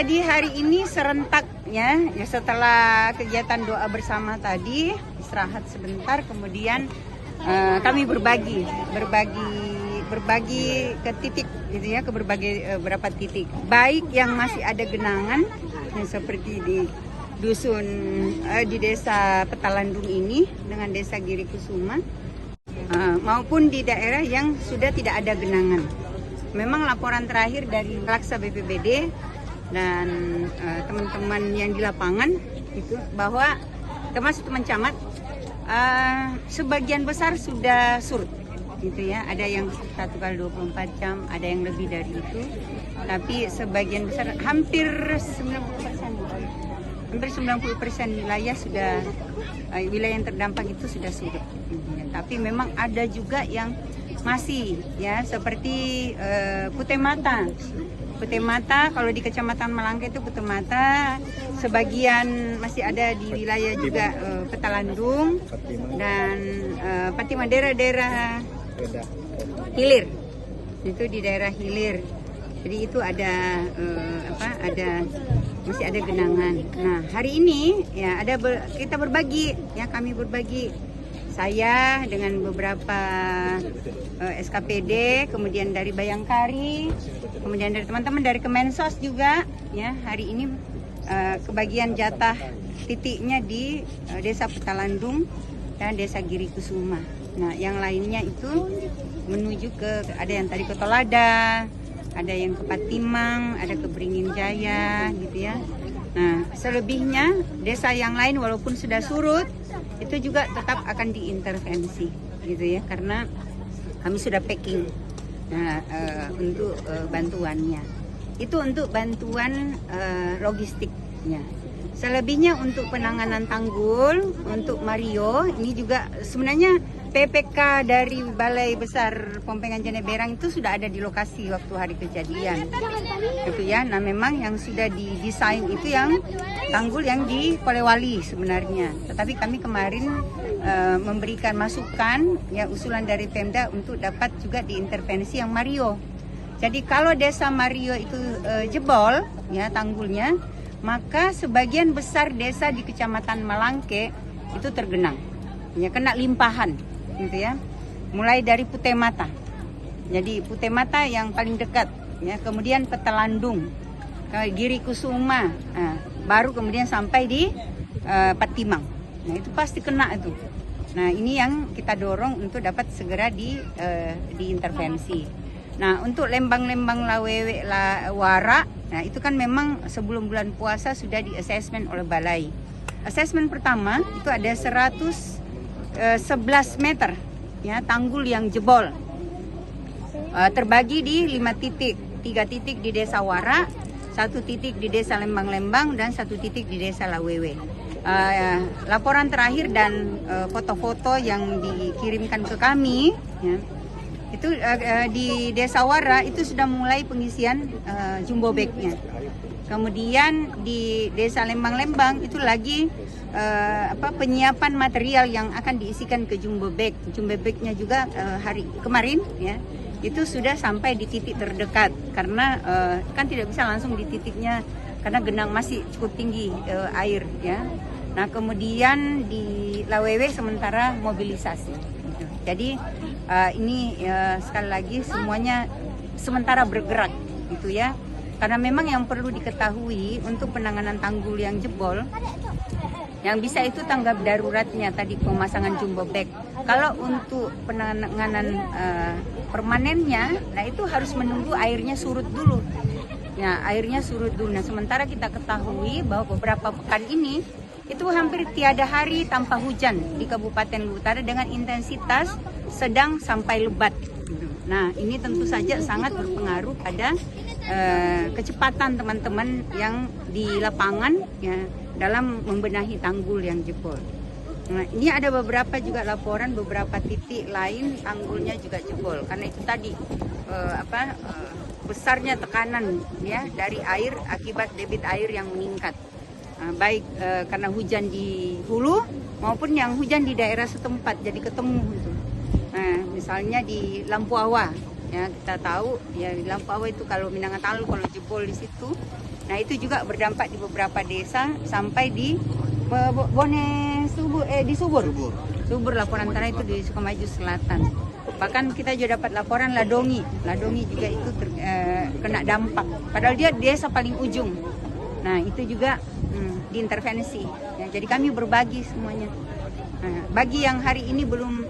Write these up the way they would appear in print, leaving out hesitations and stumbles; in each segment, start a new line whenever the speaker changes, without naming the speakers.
Jadi hari ini serentak ya setelah kegiatan doa bersama tadi, istirahat sebentar, kemudian kami berbagi ke titik gitu ya, ke berbagai beberapa titik. Baik yang masih ada genangan ya, seperti di dusun di desa Petalandung ini dengan desa Giri Kusuma, maupun di daerah yang sudah tidak ada genangan. Memang laporan terakhir dari Laksa BPBD dan teman-teman yang di lapangan itu bahwa termasuk teman camat sebagian besar sudah surut gitu ya. Ada yang 1 kali 24 jam, ada yang lebih dari itu. Tapi sebagian besar hampir 90% wilayah sudah wilayah yang terdampak itu sudah surut. Tapi memang ada juga yang masih ya seperti Putih Mata kalau di Kecamatan Malangke itu Putih Mata, sebagian masih ada di wilayah juga Petalandung dan Patima daerah hilir. Itu di daerah hilir. Jadi itu ada masih ada genangan. Nah, hari ini ya kita berbagi ya, kami berbagi. Saya dengan beberapa SKPD, kemudian dari Bayangkari, kemudian dari teman-teman dari Kemensos juga ya, hari ini kebagian jatah titiknya di Desa Petalandung dan Desa Giri Kusuma. Nah, yang lainnya itu menuju ke, ada yang tadi ke Tolada, ada yang ke Patimang, ada ke Beringin Jaya gitu ya. Nah, selebihnya desa yang lain walaupun sudah surut itu juga tetap akan diintervensi gitu ya, karena kami sudah packing untuk bantuannya. Itu untuk bantuan logistiknya. Selebihnya untuk penanganan tanggul, untuk Mario ini juga sebenarnya PPK dari Balai Besar Pompengan Janeberang itu sudah ada di lokasi waktu hari kejadian. Gitu ya. Nah, memang yang sudah didesain itu yang tanggul yang di Polewali sebenarnya. Tetapi kami kemarin memberikan masukan ya, usulan dari Pemda untuk dapat juga diintervensi yang Mario. Jadi kalau desa Mario itu jebol ya tanggulnya, maka sebagian besar desa di Kecamatan Malangke itu tergenang. Ya, kena limpahan gitu ya. Mulai dari Putih Mata. Jadi Putih Mata yang paling dekat ya, kemudian Petalandung, Giri Kusuma, baru kemudian sampai di Patimang. Nah, itu pasti kena itu. Nah, ini yang kita dorong untuk dapat segera diintervensi. Nah, untuk lembang-lembang Lawewe, Wara, nah itu kan memang sebelum bulan puasa sudah di-assessment oleh Balai. Assessment pertama itu ada 111 meter ya tanggul yang jebol. Terbagi di 5 titik. 3 titik di Desa Wara, 1 titik di Desa Lembang-Lembang, dan 1 titik di Desa Lawewe. Laporan terakhir dan foto-foto yang dikirimkan ke kami ya, itu di Desa Wara itu sudah mulai pengisian jumbo bag-nya. Kemudian di Desa Lembang-Lembang itu lagi penyiapan material yang akan diisikan ke jumbo bag. Jumbo bag-nya juga hari kemarin ya itu sudah sampai di titik terdekat, karena kan tidak bisa langsung di titiknya karena genang masih cukup tinggi air ya. Nah, kemudian di Lawewe sementara mobilisasi. Jadi ini sekali lagi semuanya sementara bergerak gitu ya. Karena memang yang perlu diketahui untuk penanganan tanggul yang jebol, yang bisa itu tanggap daruratnya tadi pemasangan jumbo bag. Kalau untuk penanganan permanennya, nah itu harus menunggu airnya surut dulu. Ya, airnya surut dulu. Nah, sementara kita ketahui bahwa beberapa pekan ini itu hampir tiada hari tanpa hujan di Kabupaten Luwu Utara dengan intensitas sedang sampai lebat. Nah, ini tentu saja sangat berpengaruh pada kecepatan teman-teman yang di lapangan ya dalam membenahi tanggul yang jebol. Nah, ini ada beberapa juga laporan beberapa titik lain tanggulnya juga jebol karena itu tadi besarnya tekanan ya dari air akibat debit air yang meningkat. Baik karena hujan di hulu maupun yang hujan di daerah setempat, jadi ketemu itu. Nah, misalnya di Lampu Awa ya, kita tahu ya di Lampu Awa itu kalau Minangkabau kalau jebol di situ Nah itu juga berdampak di beberapa desa sampai di di Subur laporan tanah itu di Sukamaju Selatan. Bahkan kita juga dapat laporan Ladongi juga itu kena dampak. Padahal dia desa paling ujung. Nah itu juga diintervensi. Ya, jadi kami berbagi semuanya. Nah, bagi yang hari ini belum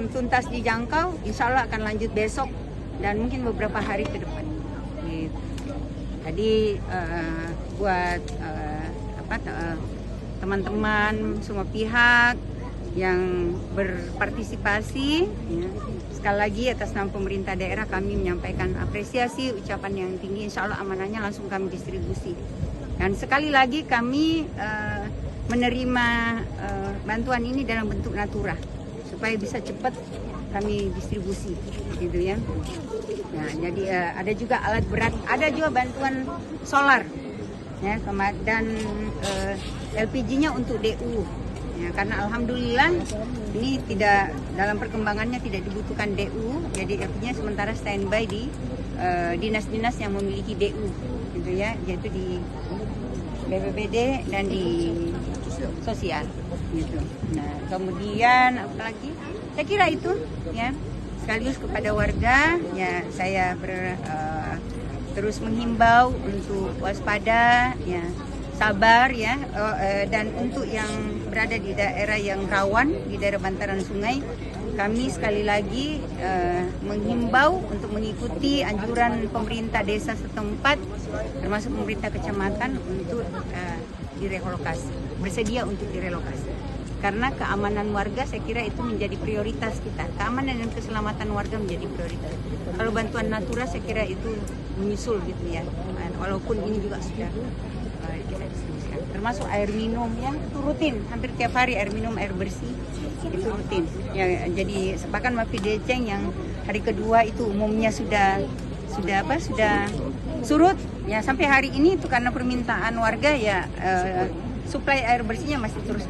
tuntas dijangkau, insya Allah akan lanjut besok dan mungkin beberapa hari ke depan. Gitu. Jadi buat teman-teman semua pihak yang berpartisipasi, ya, sekali lagi atas nama pemerintah daerah kami menyampaikan apresiasi, ucapan yang tinggi. Insya Allah amanahnya langsung kami distribusi. Dan sekali lagi kami menerima bantuan ini dalam bentuk natura supaya bisa cepat kami distribusi, gitu ya. Nah, jadi ada juga alat berat, ada juga bantuan solar, ya, dan LPG-nya untuk DU. Ya, karena alhamdulillah ini tidak dalam perkembangannya tidak dibutuhkan DU, jadi LPG-nya sementara standby di dinas-dinas yang memiliki DU, gitu ya, yaitu di BPBD dan di sosial, gitu. Nah, kemudian apa lagi? Saya kira itu, ya. Sekaligus kepada warga, ya saya terus menghimbau untuk waspada, ya, sabar, ya, dan untuk yang berada di daerah yang rawan, di daerah bantaran sungai, kami sekali lagi menghimbau untuk mengikuti anjuran pemerintah desa setempat, termasuk pemerintah kecamatan untuk direlokasi, bersedia untuk direlokasi. Karena keamanan warga saya kira itu menjadi prioritas kita. Keamanan dan keselamatan warga menjadi prioritas. Kalau bantuan natura saya kira itu menyusul, gitu ya. Walaupun ini juga sudah kita distribusikan. Termasuk air minum yang itu rutin, hampir tiap hari air minum, air bersih itu rutin. Ya, jadi bahkan Mapi Deceng yang hari kedua itu umumnya sudah surut. Ya sampai hari ini itu karena permintaan warga, ya suplai air bersihnya masih terus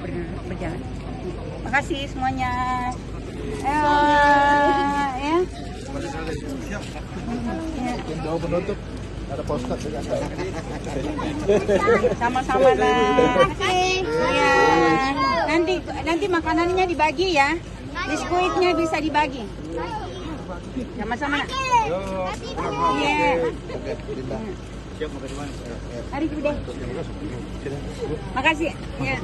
berjalan. Terima kasih semuanya. Ya.
Penutup ada postcard juga.
Sama-sama lah. Ya. Nanti makanannya dibagi ya. Biskuitnya bisa dibagi. Sama-sama. Iya. Hari Bude. Makasih. Ya.